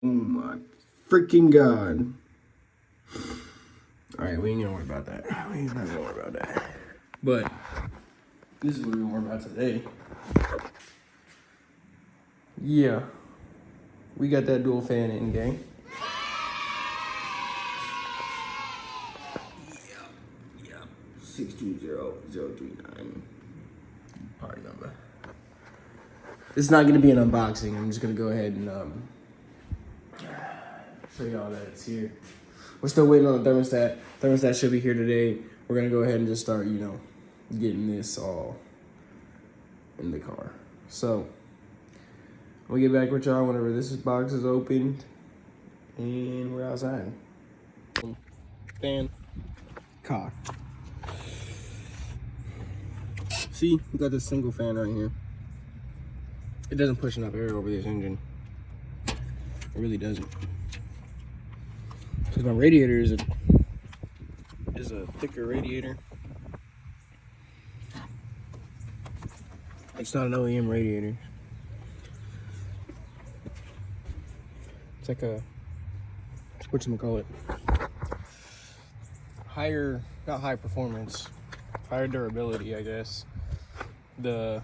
Oh my freaking god. Alright, we ain't gonna worry about that. We ain't gonna worry about that. But this is what we're gonna worry about today. Yeah. We got that dual fan in, gang. Yep. 620039. Part number. It's not gonna be an unboxing. I'm just gonna go ahead and show y'all that it's here. We're still waiting on the thermostat. Thermostat should be here today. We're gonna go ahead and just start, getting this all in the car. So we'll get back with y'all whenever this box is opened and we're outside. Fan, car. See, we got this single fan right here. It doesn't push enough air over this engine. It really doesn't. Because my radiator is a thicker radiator. It's not an OEM radiator. It's like a, whatchamacallit, higher, not high performance, higher durability, I guess. The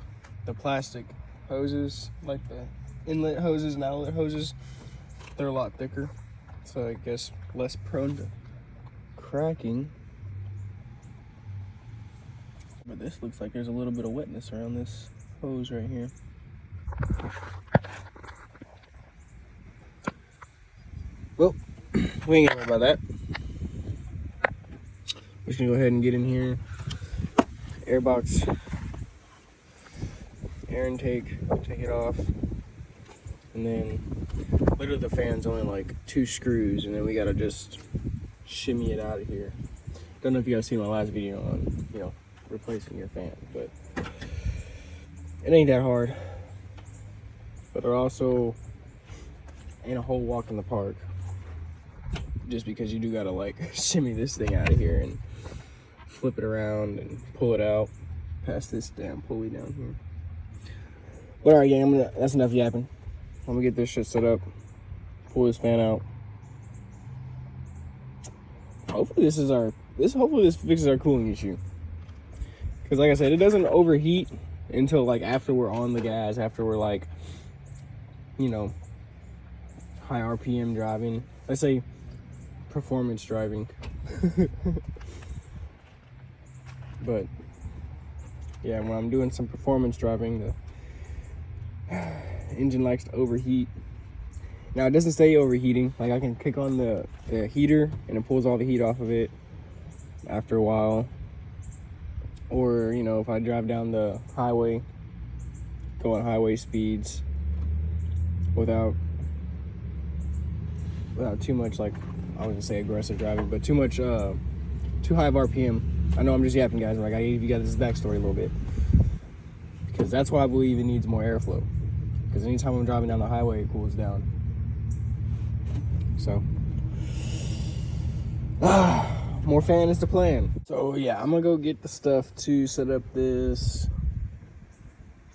plastic hoses, like the inlet hoses and outlet hoses, they're a lot thicker. So I guess less prone to cracking. But this looks like there's a little bit of wetness around this hose right here. Well, we ain't gonna worry about that. We're just gonna go ahead and get in here. Airbox, air intake, take it off. And then literally the fan's only like 2 screws, and then we gotta just shimmy it out of here. Don't know if you guys seen my last video on, replacing your fan, but it ain't that hard. But there also ain't a whole walk in the park, just because you do gotta like shimmy this thing out of here and flip it around and pull it out past this damn pulley down here. But all right, gang, that's enough yapping. I'm gonna get this shit set up, pull this fan out. Hopefully this fixes our cooling issue. Cause like I said, it doesn't overheat until like after we're on the gas, after we're like, high RPM driving. Let's say performance driving. But yeah, when I'm doing some performance driving, the engine likes to overheat. Now it doesn't stay overheating. Like I can kick on the heater and it pulls all the heat off of it after a while. Or, if I drive down the highway, go on highway speeds without too much, like, I wouldn't say aggressive driving, but too high of RPM. I know I'm just yapping, guys, but like I gave you guys this backstory a little bit. Because that's why I believe it needs more airflow. Because anytime I'm driving down the highway, it cools down. So, more fan is the plan. So yeah, I'm gonna go get the stuff to set up this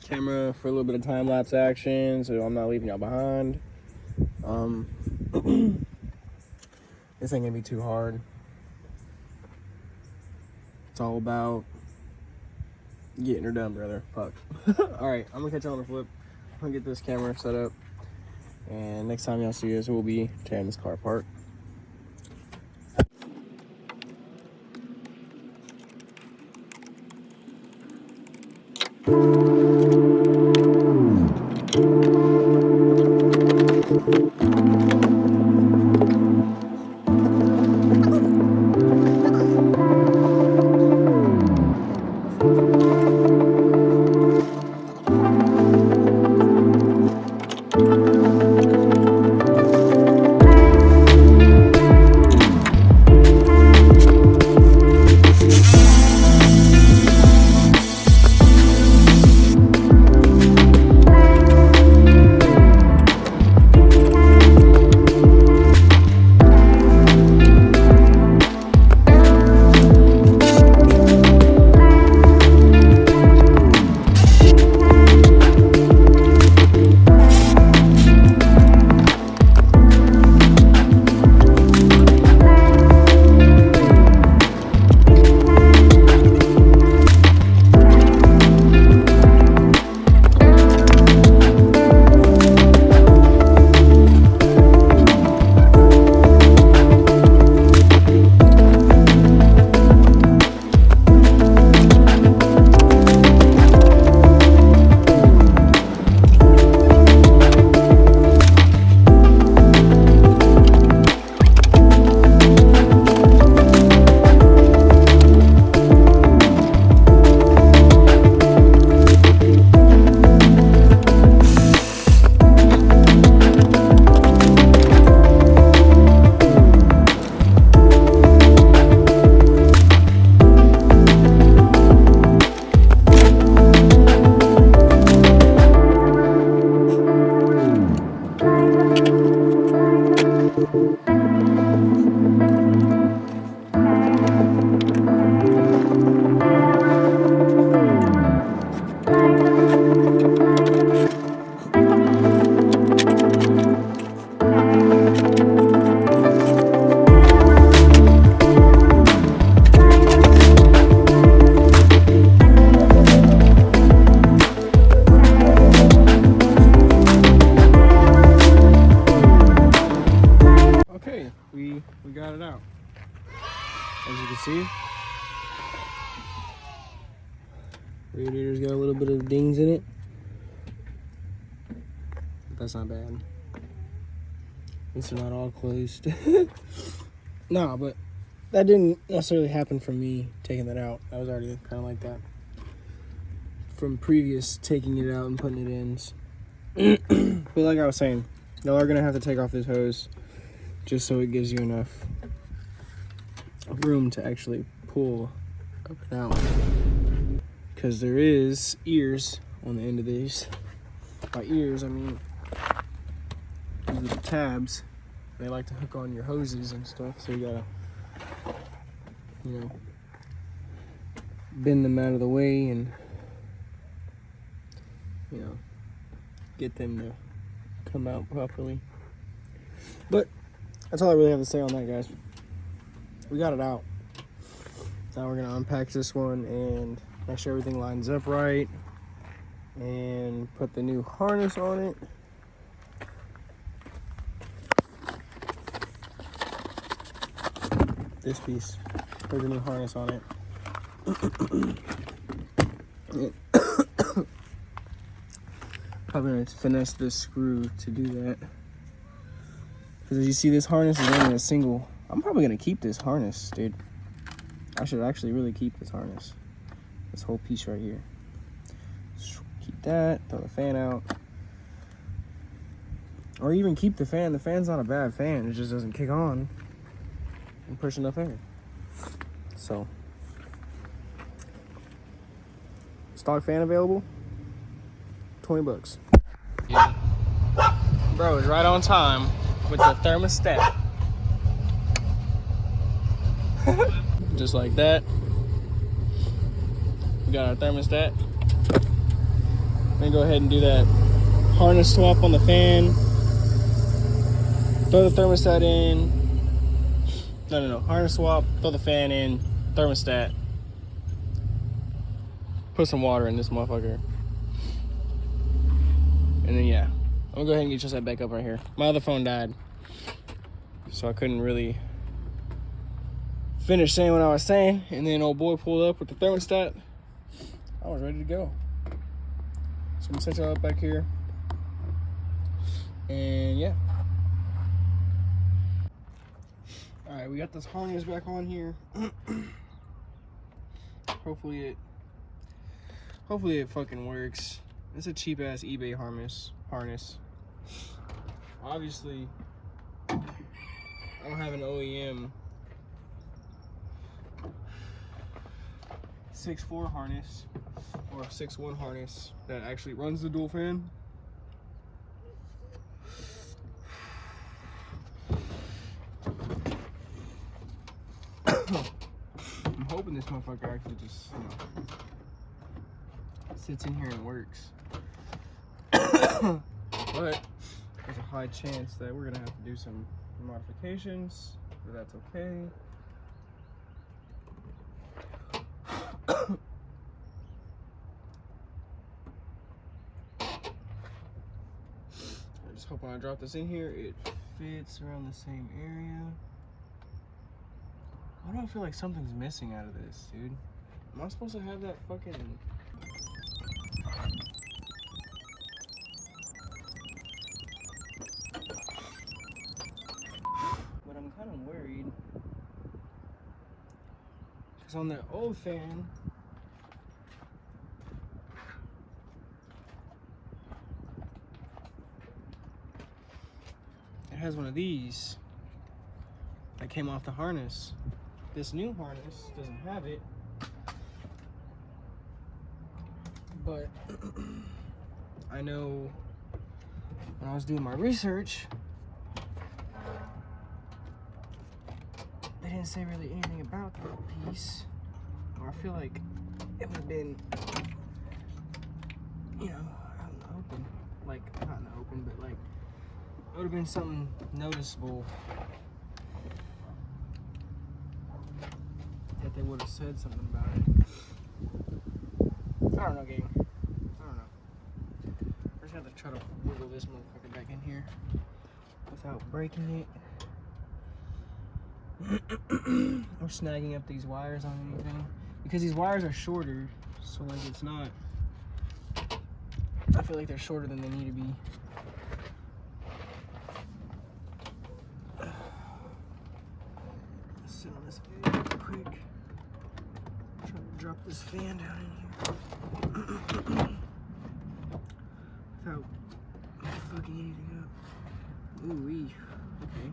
camera for a little bit of time-lapse action, so I'm not leaving y'all behind. This ain't gonna be too hard. It's all about getting her done, brother. Fuck. All right, I'm gonna catch y'all on the flip. I'm gonna get this camera set up, and next time y'all see us, we'll be tearing this car apart. Okay, we got it out. As you can see, radiator's got a little bit of dings in it. But that's not bad. At least they're not all closed. Nah, but that didn't necessarily happen from me taking that out. I was already kind of like that from previous taking it out and putting it in. But like I was saying, y'all are gonna have to take off this hose just so it gives you enough room to actually pull up and out, because there is ears on the end of these. By ears I mean these little tabs. They like to hook on your hoses and stuff, so you gotta, you know, bend them out of the way and, you know, get them to come out properly. But that's all I really have to say on that, guys. We got it out. Now we're gonna unpack this one and make sure everything lines up right and put the new harness on it. This piece, put the new harness on it. Probably gonna finesse this screw to do that. Because as you see, this harness is only a single. I'm probably gonna keep this harness, dude. I should actually really keep this harness. This whole piece right here. Keep that, throw the fan out. Or even keep the fan. The fan's not a bad fan, it just doesn't kick on and push enough air. So, stock fan available, 20 bucks. Yeah. Bro is right on time with the thermostat. Just like that. We got our thermostat. Let me go ahead and do that harness swap on the fan. Throw the thermostat in. No. Harness swap, throw the fan in, thermostat. Put some water in this motherfucker. And then, yeah. I'm gonna go ahead and get your set back up right here. My other phone died, so I couldn't really finish saying what I was saying. And then old boy pulled up with the thermostat. I was ready to go. So I'm gonna set y'all up back here. And yeah. All right, we got this harness back on here. Hopefully it fucking works. It's a cheap ass eBay harness. Obviously, I don't have an OEM 6.4 harness or 6.1 harness that actually runs the dual fan. I'm hoping this motherfucker actually just, you know, sits in here and works. But there's a high chance that we're gonna have to do some modifications, but that's okay. I just hope when I drop this in here, it fits around the same area. Why do I feel like something's missing out of this, dude? Am I supposed to have that fucking... But I'm kind of worried. Because on the old fan, it has one of these that came off the harness. This new harness doesn't have it, but I know when I was doing my research, they didn't say really anything about that piece. Or I feel like it would have been, you know, out in the open. Like, not in the open, but like, it would have been something noticeable that they would have said something about it. I don't know, gang. I don't know. I just have to try to wiggle this motherfucker back in here without breaking it. Or snagging up these wires on anything. Because these wires are shorter, so like it's not, I feel like they're shorter than they need to be. Let's sit on this edge real quick. Try to drop this fan down in here without fucking anything up. Ooh-wee. Okay.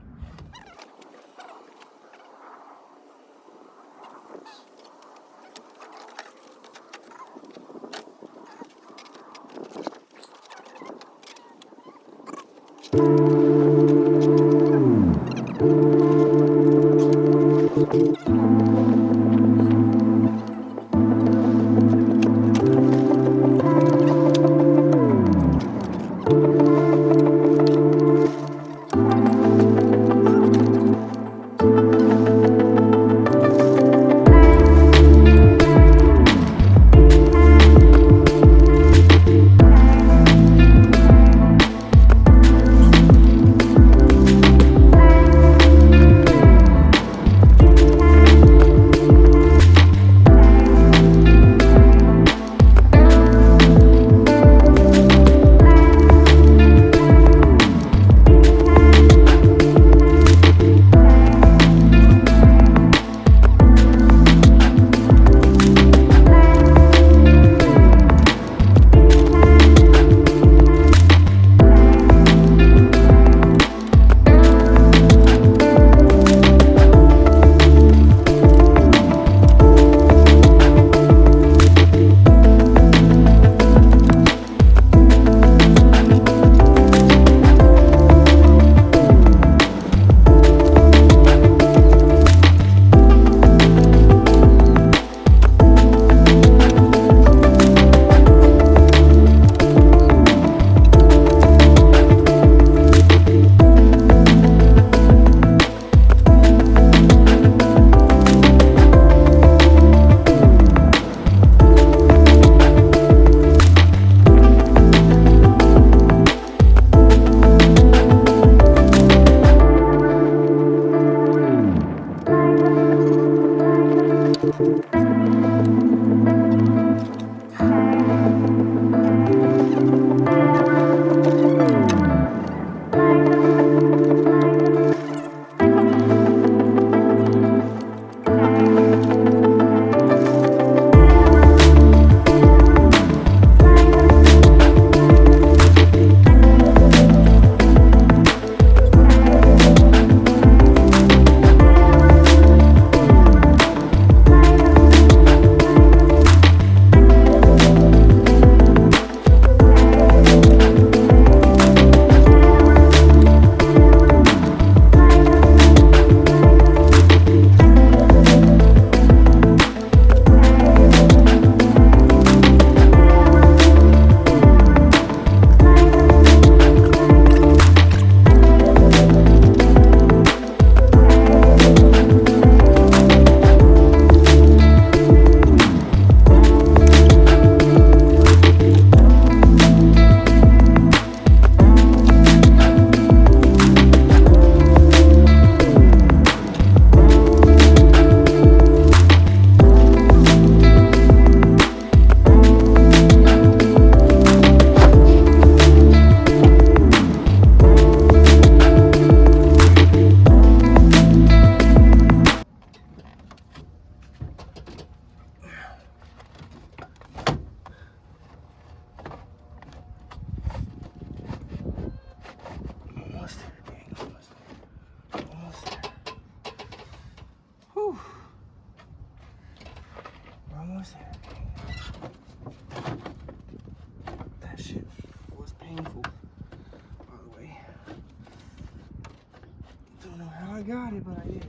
don't know how I got it, but I did.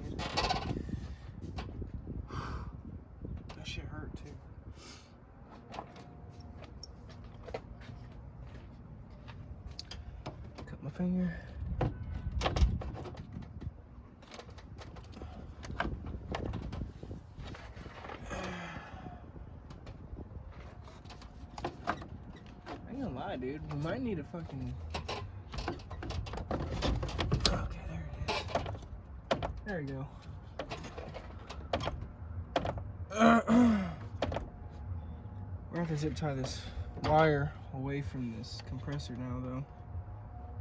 That shit hurt too. Cut my finger. I ain't gonna lie, dude. We might need a fucking. Okay, there it is. There we go. We're gonna have to zip tie this wire away from this compressor now, though,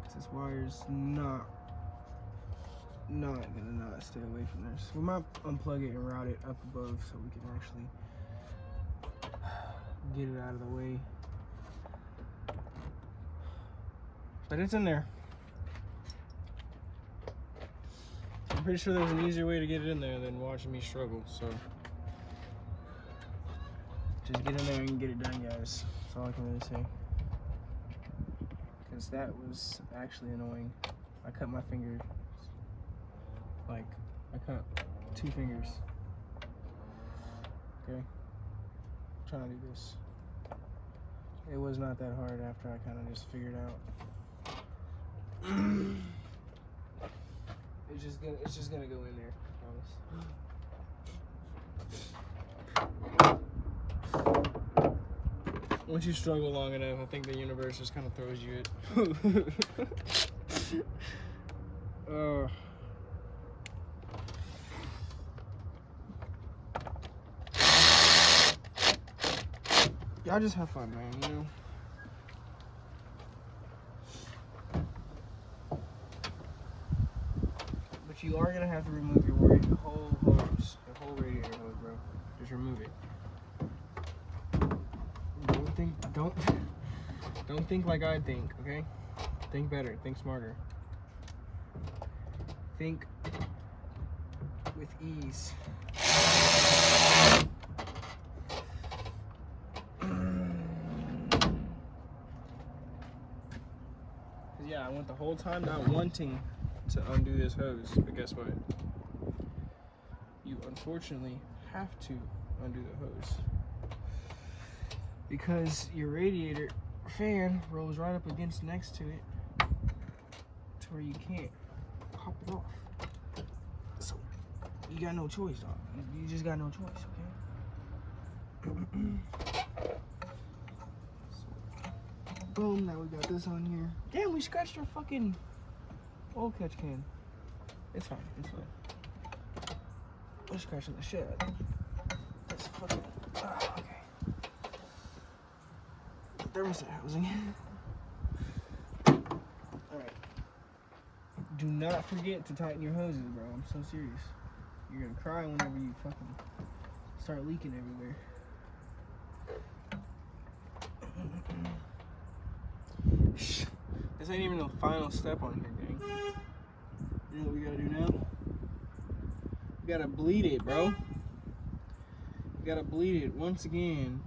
because this wire's not gonna not stay away from there. So we might unplug it and route it up above so we can actually get it out of the way. But it's in there. I'm pretty sure there's an easier way to get it in there than watching me struggle, so just get in there and get it done, guys. That's all I can really say. Because that was actually annoying. I cut my finger. Like, I cut 2 fingers. Okay? I'm trying to do this. It was not that hard after I kind of just figured out. It's just gonna go in there, I promise. Once you struggle long enough, I think the universe just kind of throws you it. Y'all just have fun, man, you know? But you are gonna have to remove your whole hose, your whole radiator hose, bro. Just remove it. Don't think like I think, okay? Think better, think smarter. Think with ease. Yeah, I went the whole time not wanting to undo this hose, but guess what? You unfortunately have to undo the hose because your radiator fan rolls right up against next to it to where you can't pop it off. So you got no choice, dog. You just got no choice, okay? Boom, now we got this on here. Damn, we scratched our fucking oil catch can. It's fine, it's fine. We're scratching the shit out of it. That's fucking, okay. Thermostat housing. Alright. Do not forget to tighten your hoses, bro. I'm so serious. You're gonna cry whenever you fucking start leaking everywhere. This ain't even the final step on here, gang. You know what we gotta do now? We gotta bleed it, bro. We gotta bleed it once again.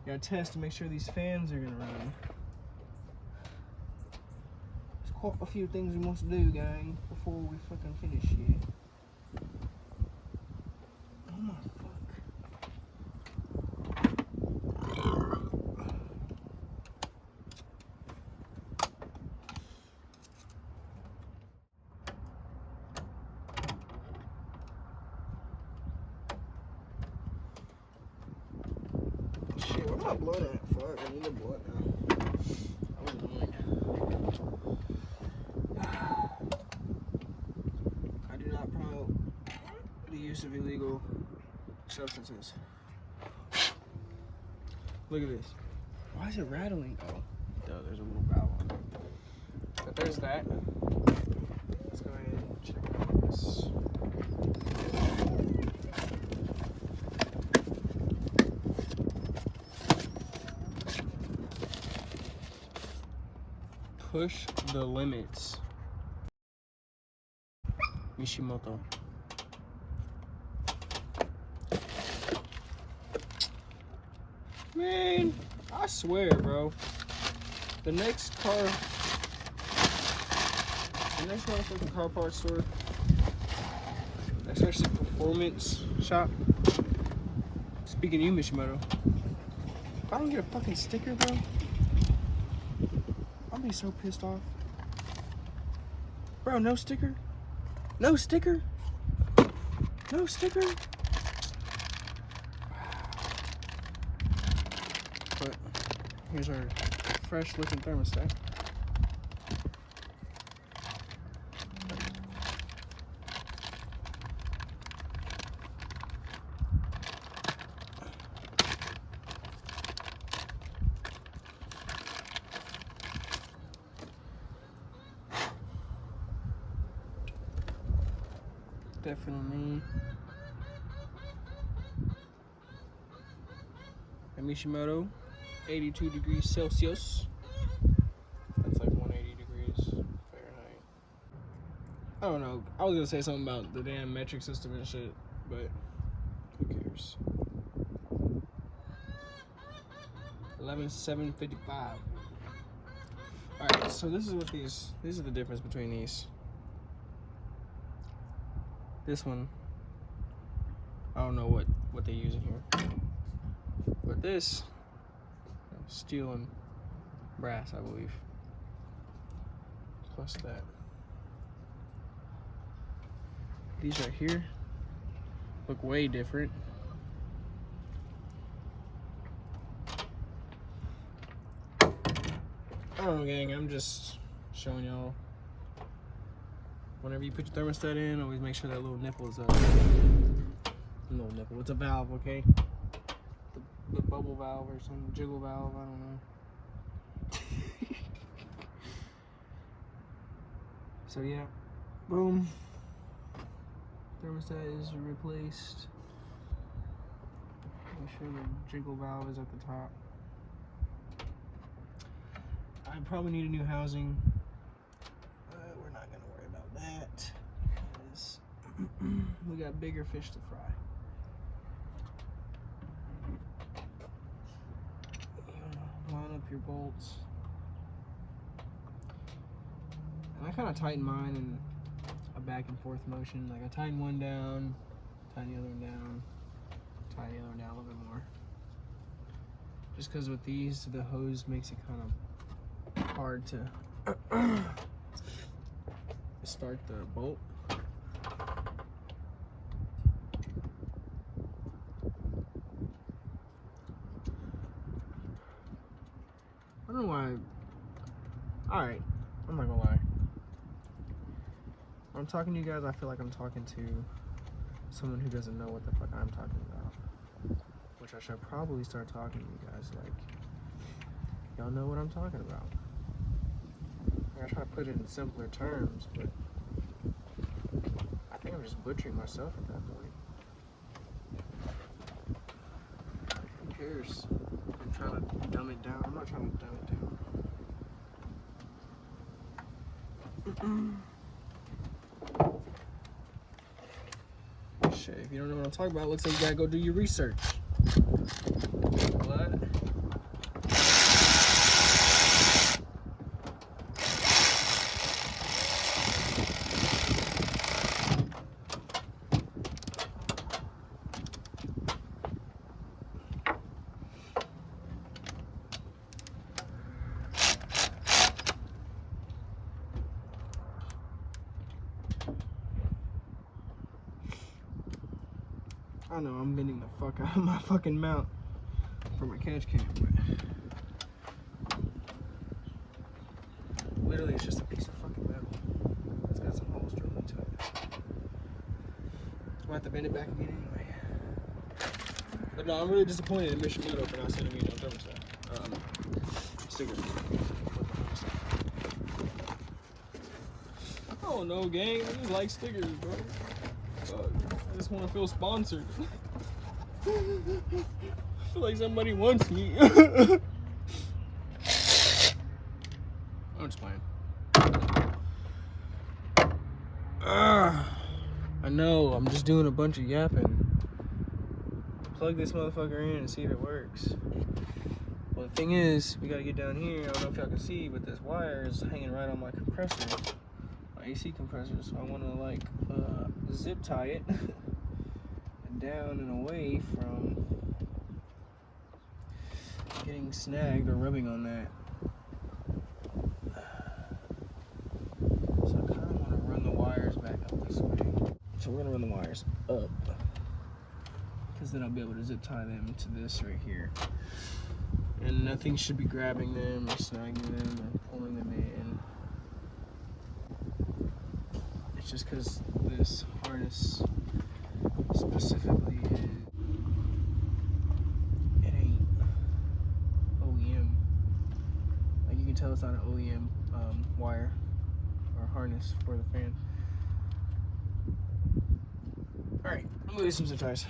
We gotta test to make sure these fans are gonna run. There's quite a few things we want to do, gang, before we fucking finish shit. Oh my fuck. Shit, what am I blowing at? Fuck, I need to blow it now. I was annoyed. I do not promote the use of illegal substances. Look at this. Why is it rattling? Oh, duh, there's a little valve on it. But there's that. Let's go ahead and check out this. Push the limits. Mishimoto. Man, I swear, bro. The next motherfucking car parts store especially performance shop. Speaking of you, Mishimoto, if I don't get a fucking sticker, bro, I'll be so pissed off. Bro, no sticker? No sticker? No sticker? But here's our fresh looking thermostat. Definitely a Mishimoto, 82 degrees Celsius. That's like 180 degrees Fahrenheit. I don't know. I was gonna say something about the damn metric system and shit, but who cares? 11,755. Alright, so this is what these are the difference between these. This one, I don't know what they use in here, but this, steel and brass, I believe, plus that. These right here look way different. I don't know, gang, I'm just showing y'all. Whenever you put your thermostat in, always make sure that little nipple is up. Little nipple, it's a valve, okay? The bubble valve or some jiggle valve, I don't know. So yeah, boom. Thermostat is replaced. Make sure the jiggle valve is at the top. I probably need a new housing. We're not gonna worry about that because we got bigger fish to fry. Line up your bolts. And I kind of tighten mine in a back and forth motion. Like I tighten one down, tighten the other one down, tighten the other one down a little bit more. Just because with these, the hose makes it kind of hard to start the bolt. I don't know why. Alright, I'm not gonna lie. When I'm talking to you guys, I feel like I'm talking to someone who doesn't know what the fuck I'm talking about. Which I should probably start talking to you guys like, y'all know what I'm talking about. I try to put it in simpler terms, but I think I'm just butchering myself at that point. Who cares? I'm trying to dumb it down. I'm not trying to dumb it down. Shit, if you don't know what I'm talking about, it looks like you gotta go do your research. What? I know I'm bending the fuck out of my fucking mount for my catch cam, but literally it's just a piece of fucking metal. It's got some holes drilled into it. I'll have to bend it back again anyway. But no, I'm really disappointed in Mishimoto for not sending me no thermostat. Stickers. I don't know, gang. I just like stickers, bro. I just want to feel sponsored. I feel like somebody wants me. I'm just playing. I know, I'm just doing a bunch of yapping. Plug this motherfucker in and see if it works. Well, the thing is, we gotta get down here. I don't know if y'all can see, but this wire is hanging right on my compressor, my AC compressor, so I want to like zip tie it down and away from getting snagged or rubbing on that. So I kind of want to run the wires back up this way. So we're gonna run the wires up, because then I'll be able to zip tie them to this right here. And nothing should be grabbing them or snagging them or pulling them in. It's just because this harness specifically it ain't OEM. Like, you can tell it's not an OEM wire or harness for the fan. Alright, I'm gonna do some zip ties.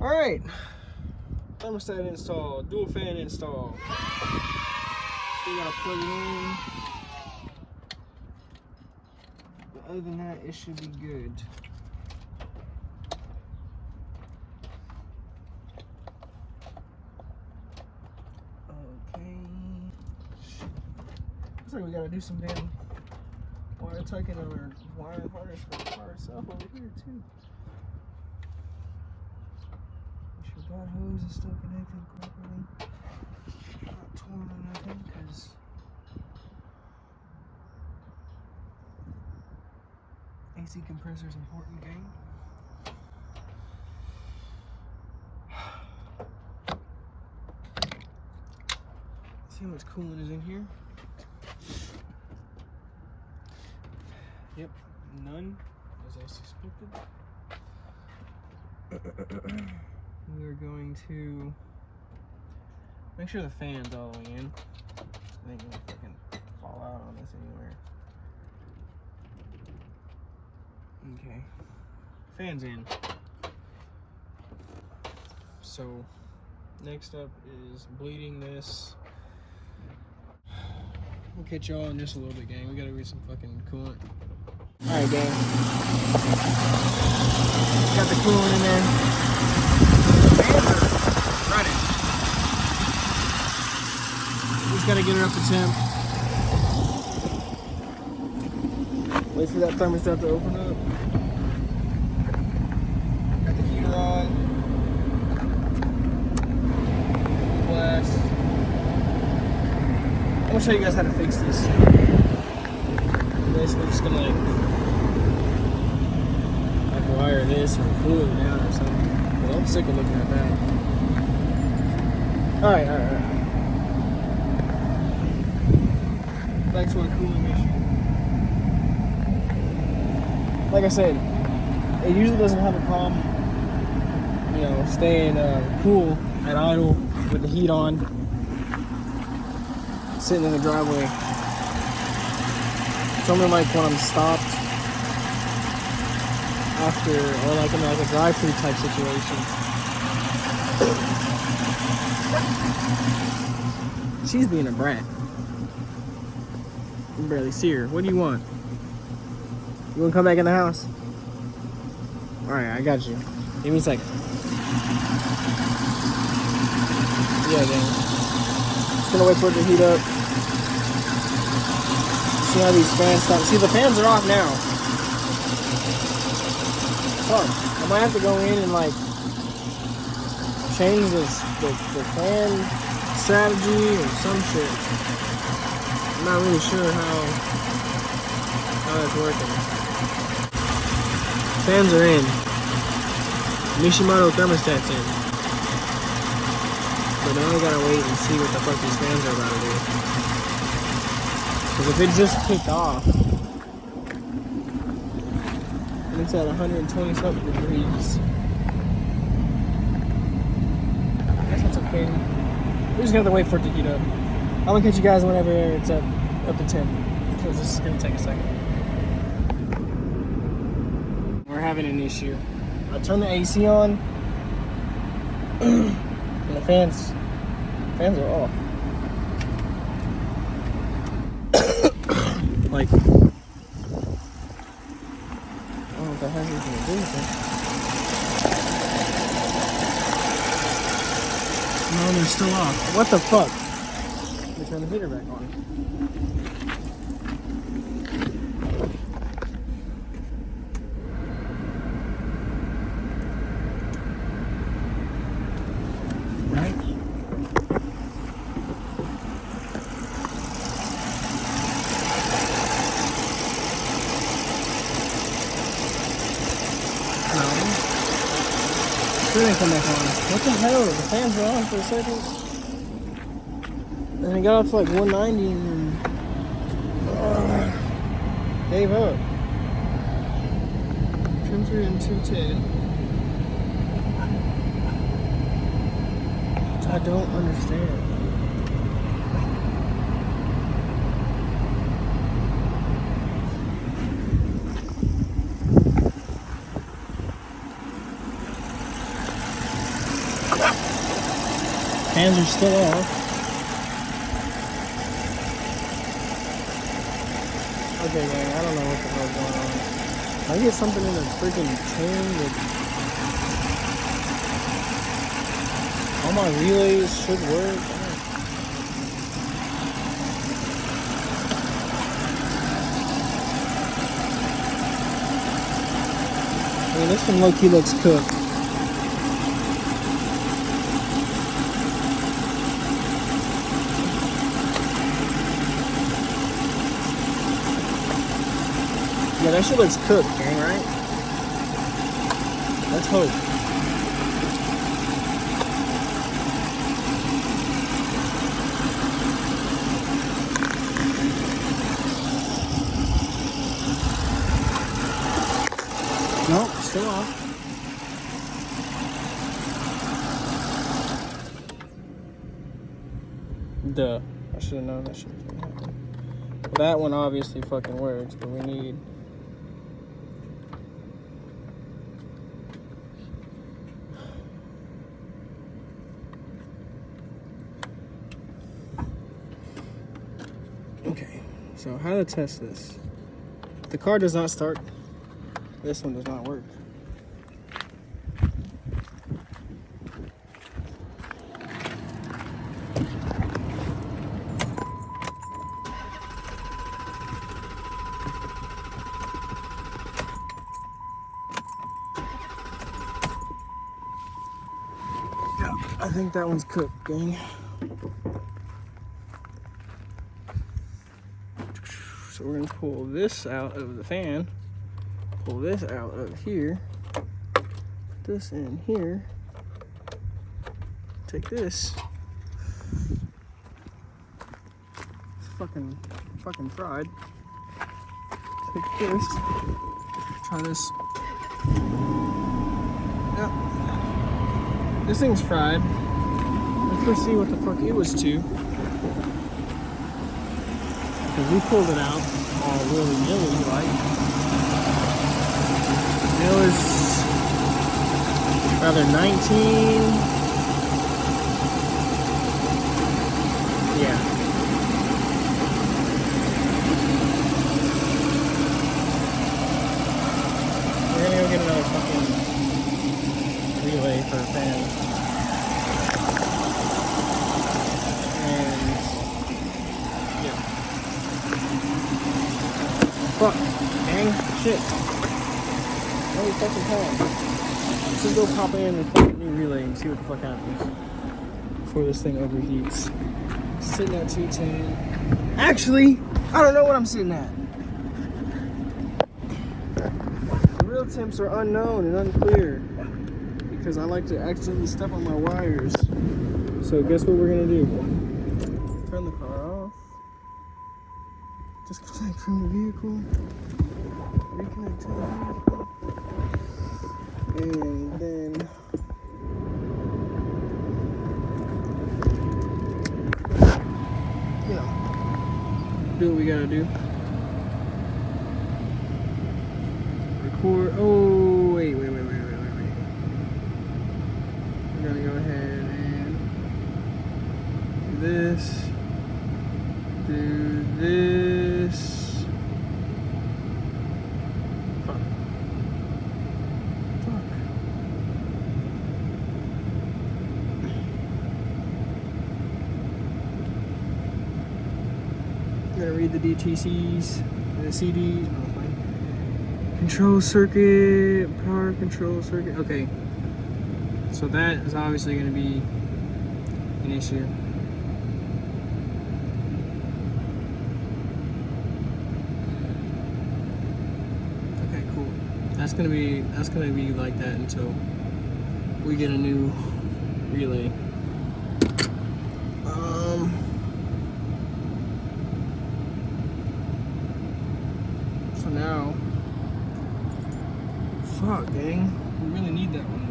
Alright, thermostat installed, dual fan installed. Still gotta plug it in. But other than that, it should be good. Okay. Looks like we gotta do some damn wire tucking on our wire harness for the car itself over here too. That hose is still connected properly. Not torn or nothing, because AC compressor is important, gang. See how much coolant is in here? Yep, none, as I suspected. We are going to make sure the fan's all the way in. I think it'll fucking fall out on this anywhere. Okay. Fan's in. So, next up is bleeding this. We'll catch y'all in just a little bit, gang. We gotta get some fucking coolant. Alright, gang. Got the coolant in there. Running. Just gotta get her up to temp. Wait for that thermostat to open up. Got the heater on. Blast. I'm gonna show you guys how to fix this. Basically, just gonna like wire this or cool it down or something. Well, I'm sick of looking at that. Alright. Back to our cooling issue. Like I said, it usually doesn't have a problem, you know, staying cool at idle with the heat on, sitting in the driveway. It's only like when I'm stopped after, or like in like a drive-through type situation. She's being a brat. You can barely see her. What do you want? You want to come back in the house? Alright, I got you. Give me a second. Yeah, then. Just gonna wait for it to heat up. See how these fans stop. See, the fans are off now. fuck? I might have to go in and like change the fan strategy or some shit. I'm not really sure how that's working. Fans are in. Mishimoto thermostat's in. But now we gotta wait and see what the fuck these fans are about to do. Because if it just kicked off, and it's at 120 something degrees, I guess that's okay. We're just gonna have to wait for it to heat up. I'm gonna catch you guys whenever it's up to 10, because this is gonna take a second. We're having an issue. I turned the AC on, and the fans are off. Like, I don't know if that has anything to do with it. No, they're still off. What the fuck? Let me turn the heater back on. Right? No. Still didn't come back on. What the hell? The fans were on for a second. And it got up to like 190 and then gave up. Temperature in 210. I don't understand. Fans are still off. Okay, man, I don't know what the hell's going on. Can I get something in the freaking chain that all my relays should work? I mean, this one low-key looks cooked. Yeah, that shit looks cooked, gang, right? Let's hope. Nope, still off. Duh. I should have known that shit was gonna happen. That one obviously fucking works, but we need... Okay, so how to test this? The car does not start. This one does not work. Yeah, I think that one's cooked, gang. So we're gonna pull this out of the fan, pull this out of here, put this in here, take this. It's fucking fried. Take this, try this. Yeah, this thing's fried. Let's go see what the fuck it was to. Because we pulled it out all willy-nilly, like. It was rather 19. Yeah. We're gonna go get another fucking relay for a fan. And yeah. Fuck, dang, shit. Holy fucking time. Let's just go pop in and fucking new relay and see what the fuck happens before this thing overheats. Sitting at 210. Actually, I don't know what I'm sitting at. The real temps are unknown and unclear because I like to accidentally step on my wires. So guess what we're gonna do? Turn the car off. Disconnect from the vehicle. Reconnect to the vehicle. And then do what we gotta do. Record. Oh, wait. We're gonna go ahead and do this. Do this. Fuck. Gotta read the DTCs, the CDs. Oh, fine. Control circuit, power control circuit. Okay, so that is obviously going to be an issue. Okay, cool. That's gonna be like that until we get a new relay. So now, fuck, dang, we really need that one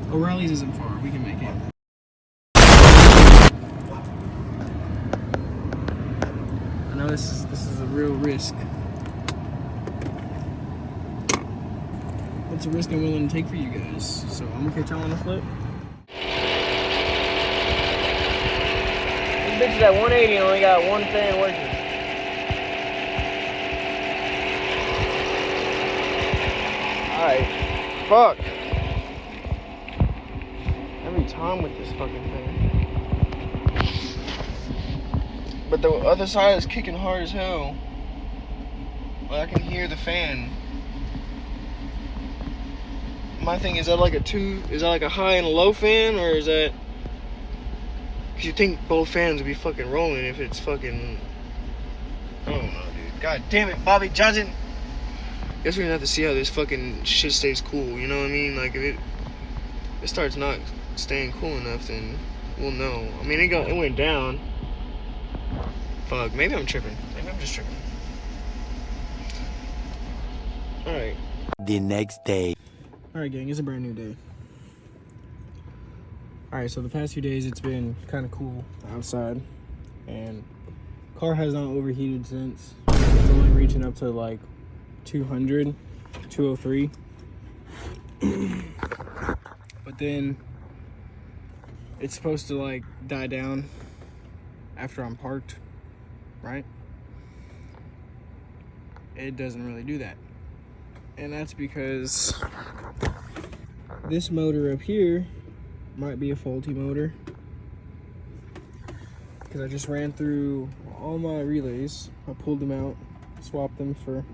though. O'Reilly's isn't far. We can make it. I know this is a real risk. It's a risk I'm willing to take for you guys. So I'm gonna catch y'all on the flip. This bitch is at 180 and only got one fan working. Alright. Fuck. Every time with this fucking thing. But the other side is kicking hard as hell. Like I can hear the fan. My thing, is that like a high and a low fan, or is that, cause you think both fans would be fucking rolling if it's fucking, I don't know, dude. God damn it, Bobby Johnson. Guess we're gonna have to see how this fucking shit stays cool, you know what I mean? Like if it starts not staying cool enough, then we'll know. I mean, it went down. Fuck, maybe I'm tripping. Maybe I'm just tripping. Alright. The next day. Alright, gang, it's a brand new day. Alright, so the past few days it's been kind of cool outside, and car has not overheated since. It's only reaching up to like 200, 203. But then it's supposed to like die down after I'm parked, right? It doesn't really do that. And that's because this motor up here might be a faulty motor. Because I just ran through all my relays. I pulled them out, swapped them for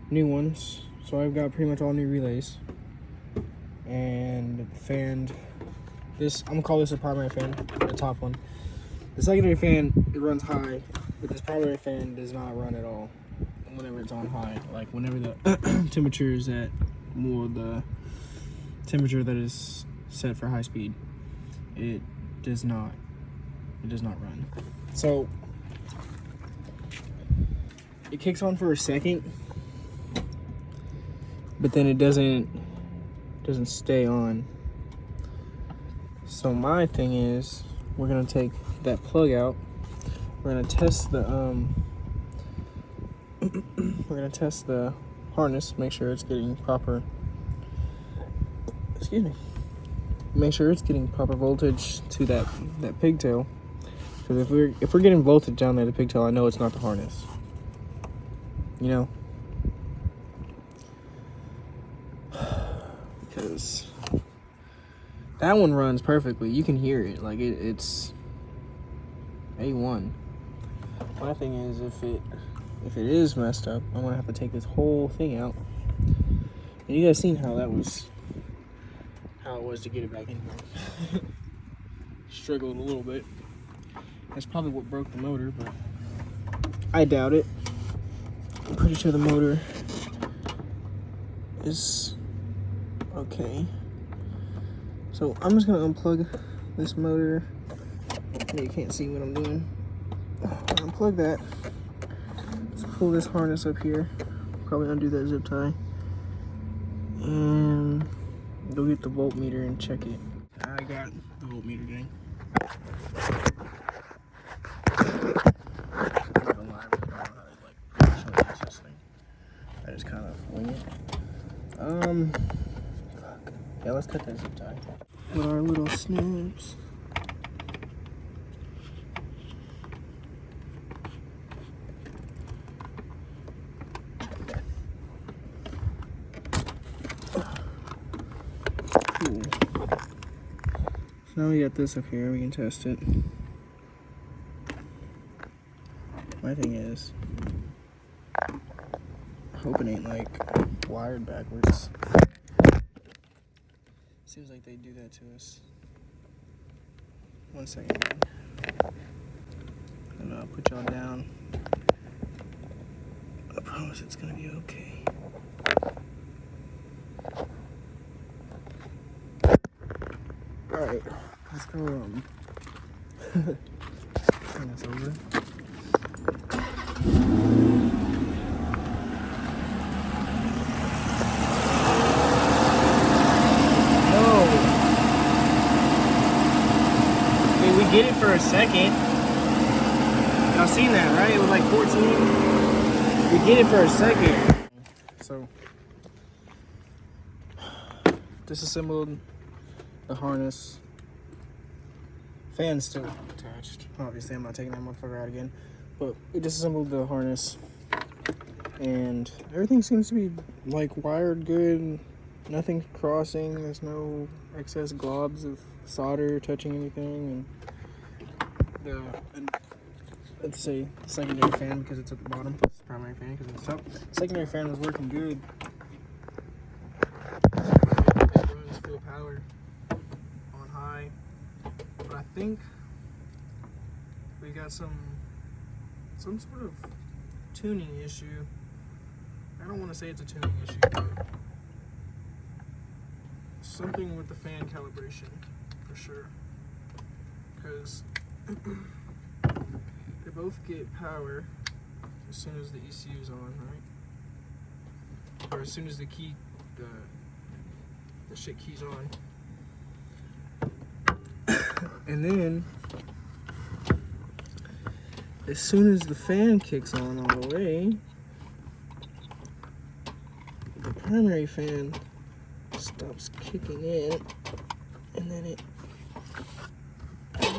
new ones. So I've got pretty much all new relays. And fanned this, I'm gonna call this a primary fan, the top one. The secondary fan, it runs high, but this primary fan does not run at all whenever it's on high. Like whenever the temperature is at more the temperature that is set for high speed, it does not run. So it kicks on for a second, but then it doesn't stay on. So my thing is, we're gonna take that plug out. We're gonna test the we're gonna test the harness, make sure it's getting proper, make sure it's getting proper voltage to that pigtail. Because if we're getting voltage down there, the pigtail, I know it's not the harness. You know? Because that one runs perfectly. You can hear it. Like it's A1. My thing is, if it is messed up, I'm gonna have to take this whole thing out. And you guys seen how it was to get it back in here. Struggled a little bit. That's probably what broke the motor, but I doubt it. I'm pretty sure the motor is okay. So I'm just gonna unplug this motor. You can't see what I'm doing. Unplug that. Let's pull this harness up here. Probably undo that zip tie. And go get the voltmeter and check it. I got the voltmeter, gang. I just kind of wing it. Fuck. Yeah, let's cut that zip tie. With our little snips. Cool. So now we got this up here, we can test it. My thing is, I hope it ain't like wired backwards. Seems like they do that to us. 1 second. And I'll put y'all down. I promise it's gonna be okay. Alright, let's go turn this over. We did it for a second. Y'all seen that, right? It was like 14. We did it for a second. So, disassembled the harness. Fan's still attached. Obviously, I'm not taking that motherfucker out again. But we disassembled the harness. And everything seems to be like wired good. Nothing crossing. There's no excess globs of solder touching anything. And let's say secondary fan because it's at the bottom. It's the primary fan because it's up. Secondary fan was working good. It runs full power on high. But I think we got some sort of tuning issue. I don't want to say it's a tuning issue, but something with the fan calibration for sure. Because they both get power as soon as the ECU is on, right? Or as soon as the shit key's on. And then as soon as the fan kicks on all the way, the primary fan stops kicking in, and then it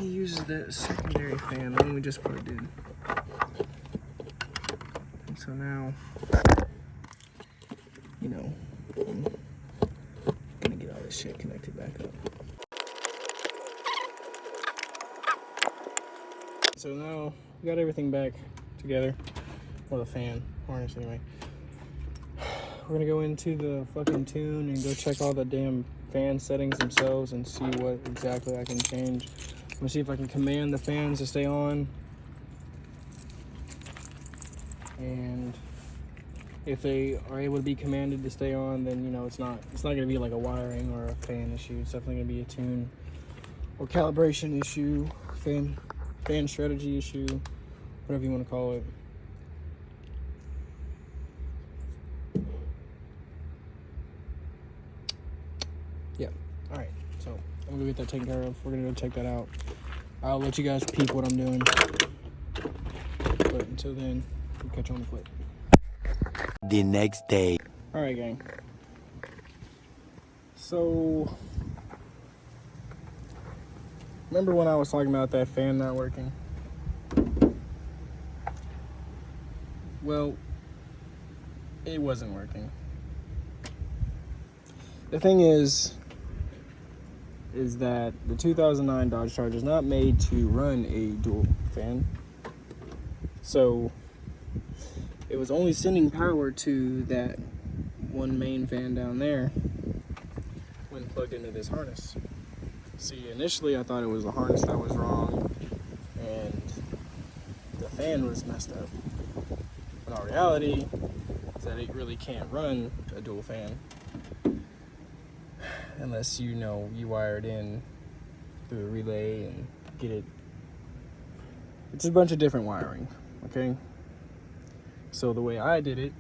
uses that secondary fan, the one we just plugged in. And so now, you know, I'm gonna get all this shit connected back up. So now we got everything back together. Well, the fan harness anyway. We're gonna go into the fucking tune and go check all the damn fan settings themselves and see what exactly I can change. I'm gonna see if I can command the fans to stay on. And if they are able to be commanded to stay on, then you know it's not gonna be like a wiring or a fan issue. It's definitely gonna be a tune or calibration issue, fan strategy issue, whatever you want to call it. Yeah. All right. So I'm gonna get that taken care of. We're gonna go check that out. I'll let you guys peep what I'm doing. But until then, we'll catch you on the flip. The next day. All right, gang. So remember when I was talking about that fan not working? Well, it wasn't working. The thing is that the 2009 Dodge Charger is not made to run a dual fan. So it was only sending power to that one main fan down there when plugged into this harness. See, initially I thought it was the harness that was wrong and the fan was messed up. But in reality, is that it really can't run a dual fan unless you wire it in through a relay and get it. It's a bunch of different wiring, okay? So the way I did it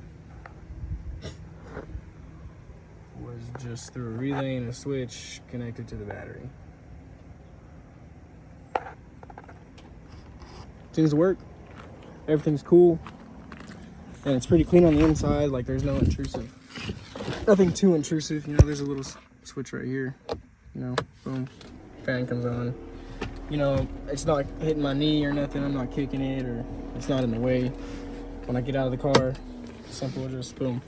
was just through a relay and a switch connected to the battery. Things work, everything's cool, and it's pretty clean on the inside. Like, there's no intrusive, nothing too intrusive. You know, there's a little switch right here, you know, boom, fan comes on. You know, it's not hitting my knee or nothing. I'm not kicking it, or it's not in the way. When I get out of the car, simple, just boom,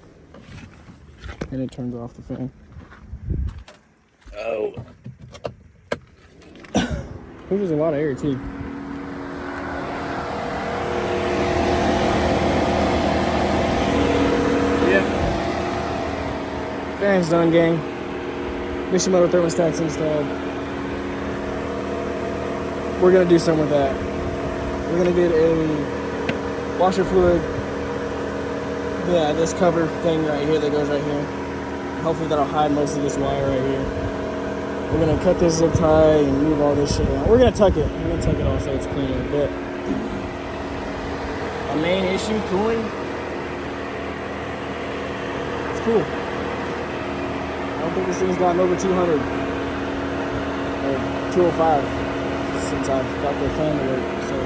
and it turns off the fan. Oh, there's a lot of air too. Yeah, fan's done, gang. Mishimoto thermostat's installed. We're gonna do something with that. We're gonna get a washer fluid. Yeah, this cover thing right here that goes right here. Hopefully that'll hide most of this wire right here. We're gonna cut this zip tie and move all this shit out. We're gonna tuck it. We're gonna tuck it all so it's cleaner. But our main issue, cooling, it's cool. I don't think this thing's gotten over 200 or 205 since I've got the fan to work. So.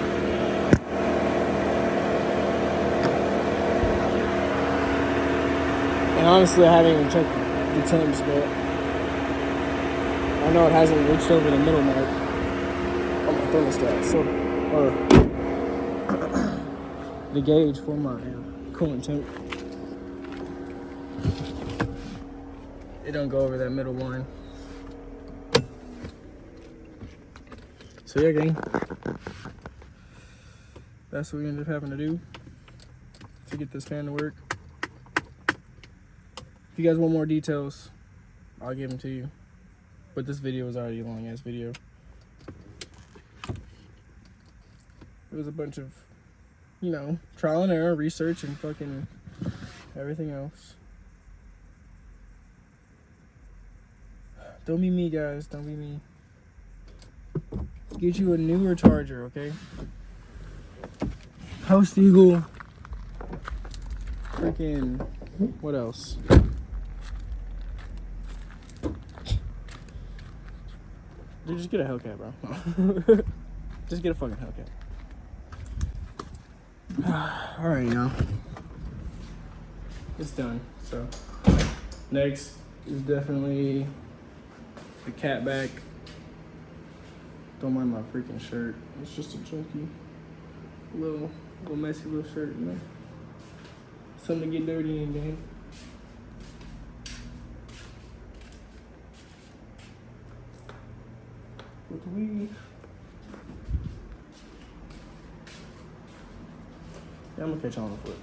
And honestly, I haven't even checked the temps, but I know it hasn't reached over the middle mark on my thermostat, so, or the gauge for my coolant temp. It don't go over that middle line. So yeah, gang, that's what we ended up having to do to get this fan to work. If you guys want more details, I'll give them to you. But this video was already a long ass video. It was a bunch of, you know, trial and error, research, and fucking everything else. Don't be me, guys. Don't be me. Get you a newer charger, okay? Post Eagle. Freaking, what else? Dude, just get a Hellcat, bro. Just get a fucking Hellcat. Alright, y'all. It's done. So, next is definitely the cat back. Don't mind my freaking shirt. It's just a chunky, little messy little shirt, you know? Something to get dirty in, gang. With the weave. Yeah, I'm gonna catch on the foot.